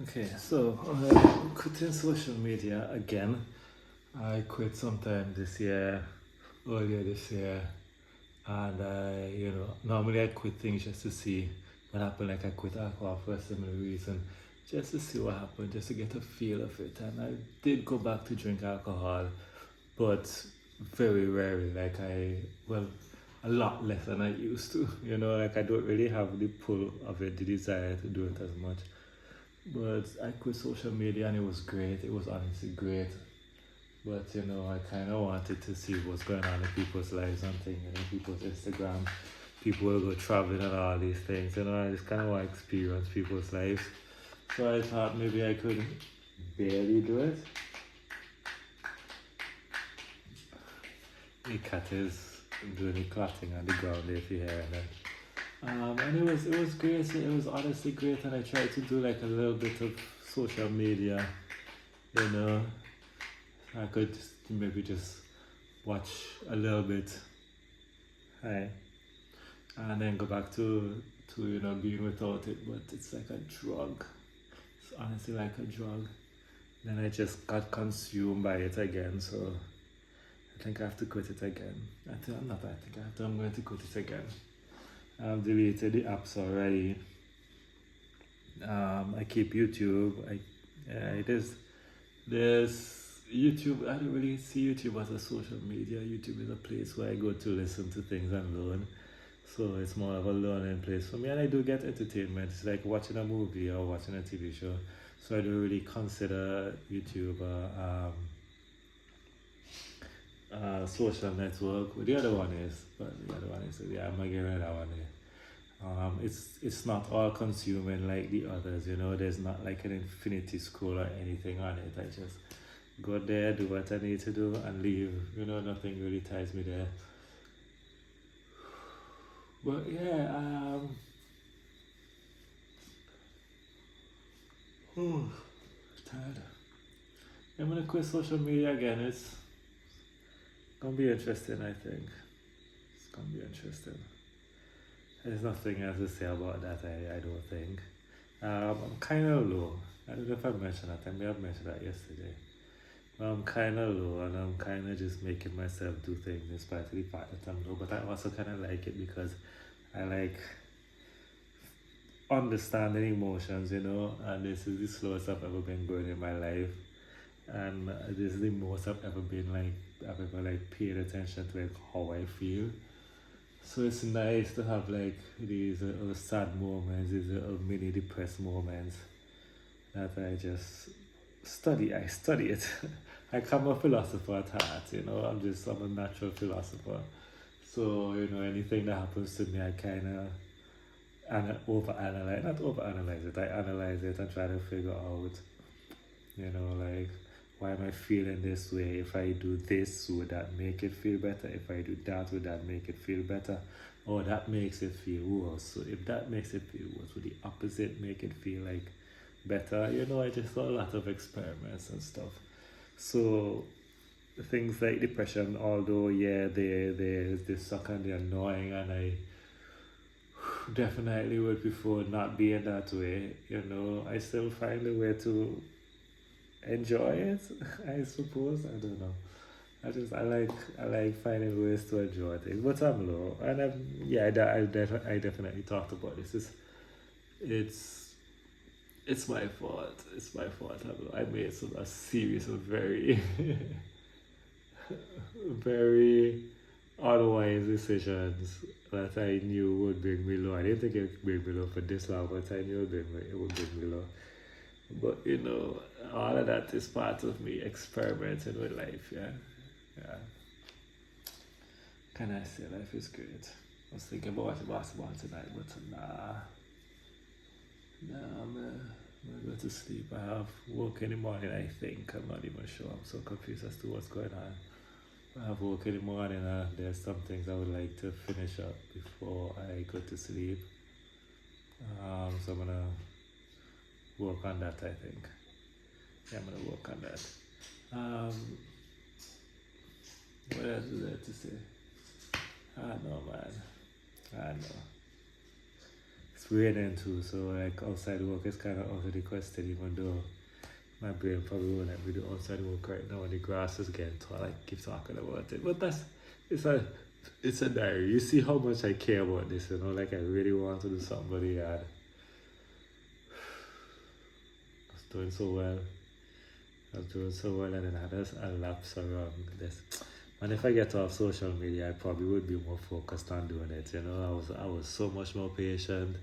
Okay, so quitting social media again. I quit sometime this year, earlier this year, and normally I quit things just to see what happened. Like I quit alcohol for a similar reason, just to see what happened, just to get a feel of it. And I did go back to drink alcohol, but very rarely. Well, a lot less than I used to. Like I don't really have the pull of it, the desire to do it as much. But I quit social media and it was great. It was honestly great. But I kind of wanted to see what's going on in people's lives and things, people's Instagram. People will go traveling and all these things. I just kind of want to experience people's lives. So I thought maybe I could barely do it. The cat is doing the clotting on the ground if you hear it. And it was great. It was honestly great, and I tried to do like a little bit of social media. You know, I could maybe just watch a little bit, hi, and then go back to being without it. But it's like a drug. It's honestly like a drug. Then I just got consumed by it again. So I think I have to quit it again. I'm going to quit it again. I've deleted the apps already. I keep YouTube. There's YouTube. I don't really see YouTube as a social media. YouTube is a place where I go to listen to things and learn. So it's more of a learning place for me, and I do get entertainment. It's like watching a movie or watching a TV show. So I don't really consider YouTube social network. Well, the other one is, yeah, I'm gonna get rid of that one. It's not all consuming like the others. There's not like an infinity scroll or anything on it. I just go there, do what I need to do, and leave. Nothing really ties me there. But yeah, tired. I'm gonna quit social media again. It's gonna be interesting. I think it's gonna be interesting. There's nothing else to say about that. I don't think. I'm kind of low. I don't know if I mentioned that. I may have mentioned that yesterday. I'm kind of low, and I'm kind of just making myself do things in spite of the fact that I'm low. But I also kind of like it because I like understanding emotions, and this is the slowest I've ever been going in my life. And this is the most I've ever been I've ever paid attention to how I feel. So it's nice to have these sad moments, these mini depressed moments that I just study. I study it. I'm a philosopher at heart, I'm a natural philosopher. So, anything that happens to me, I kind of overanalyze, not overanalyze it, I analyze it and try to figure out, why am I feeling this way? If I do this, would that make it feel better? If I do that, would that make it feel better? Or that makes it feel worse. So if that makes it feel worse, would the opposite make it feel better? I just saw a lot of experiments and stuff. So things like depression, although yeah, they suck and they're annoying, and I definitely would prefer not being that way. I still find a way to enjoy it. I suppose, I don't know. I like finding ways to enjoy things, but I'm low, and I definitely talked about this. It's my fault. It's my fault. I made a series of very very unwise decisions that I knew would bring me low. I didn't think it would bring me low for this long, but I knew it would bring me low. But all of that is part of me experimenting with life. Yeah. Can I say life is great? I was thinking about watching basketball tonight, but I'm going to sleep. I have work in the morning. I think I'm not even sure. I'm so confused as to what's going on. I have work in the morning, and there's some things I would like to finish up before I go to sleep. So I'm gonna work on that, I think. Yeah, I'm gonna work on that. What else is there to say? I know, man. I know. it's raining too, so like outside work is kind of out of the question, even though my brain probably won't let me do outside work right now. The grass is getting tall. I keep talking about it, but it's a it's a diary. You see how much I care about this, you know. Like I really want to do something for the yard. I was doing so well. I was doing so well, and then I had a lapse around this. And if I get off social media, I probably would be more focused on doing it. You know, I was so much more patient.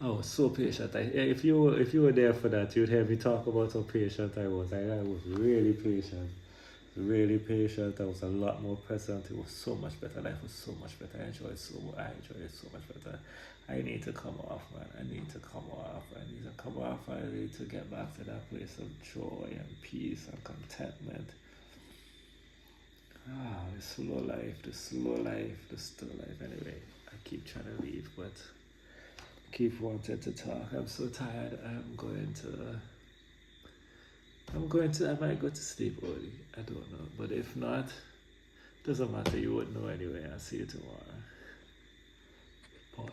I was so patient. If you were there for that, you'd hear me talk about how patient I was. I was really patient, really patient. I was a lot more present. It was so much better. Life was so much better. I enjoyed it so much better. I need to come off, man. I need to come off. I need to come off. I need to get back to that place of joy and peace and contentment. The slow life, the slow life, the slow life. Anyway, I keep trying to leave, but keep wanting to talk. I'm so tired. I might go to sleep early. I don't know. But if not, doesn't matter. You wouldn't know anyway. I'll see you tomorrow. Pause.